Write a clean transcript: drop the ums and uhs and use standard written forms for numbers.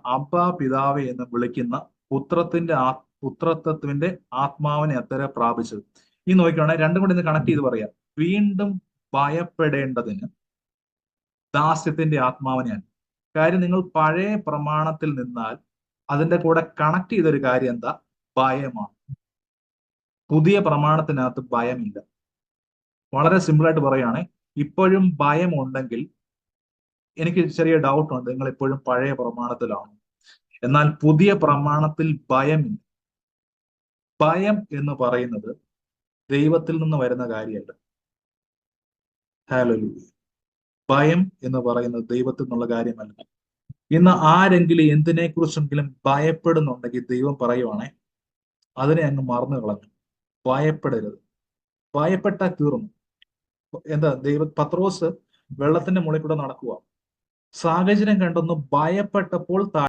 അബ്ബാ പിതാവേ എന്ന് വിളിക്കുന്ന പുത്രത്വത്തിന്റെ ആത്മാവിനെ അത്ര പ്രാപിച്ചത്. ഈ നോക്കിയാണെങ്കിൽ രണ്ടും കൂടി ഇന്ന് കണക്ട് ചെയ്ത് പറയാം. വീണ്ടും ഭയപ്പെടേണ്ടതിന് ദാസ്യത്തിന്റെ ആത്മാവിനെയാണ്. കാര്യം, നിങ്ങൾ പഴയ പ്രമാണത്തിൽ നിന്നാൽ അതിന്റെ കൂടെ കണക്ട് ചെയ്തൊരു കാര്യം എന്താ? ഭയമാണ്. പുതിയ പ്രമാണത്തിനകത്ത് ഭയമില്ല. വളരെ സിമ്പിൾ ആയിട്ട് പറയുകയാണെങ്കിൽ, ഇപ്പോഴും ഭയമുണ്ടെങ്കിൽ എനിക്ക് ചെറിയ ഡൗട്ട് ഉണ്ട്, നിങ്ങൾ ഇപ്പോഴും പഴയ പ്രമാണത്തിലാണ്. എന്നാൽ പുതിയ പ്രമാണത്തിൽ ഭയമില്ല. ഭയം എന്ന് പറയുന്നത് ദൈവത്തിൽ നിന്ന് വരുന്ന കാര്യമല്ല. ഹല്ലേലൂയ. ഭയം എന്ന് പറയുന്നത് ദൈവത്തിൽ നിന്നുള്ള കാര്യമല്ല. ഇന്ന് ആരെങ്കിലും എന്തിനെക്കുറിച്ചെങ്കിലും ഭയപ്പെടുന്നുണ്ടെങ്കിൽ ദൈവം പറയുവാണേ, അതിനെ അങ്ങ് മറന്നു കളഞ്ഞു. ഭയപ്പെടരുത്. ഭയപ്പെട്ടാൽ തീർന്നു. എന്താ, പത്രോസ് വെള്ളത്തിന്റെ മുകളിൽ കൂടെ നടക്കുക. സാഹചര്യം കണ്ടൊന്ന് ഭയപ്പെട്ടപ്പോൾ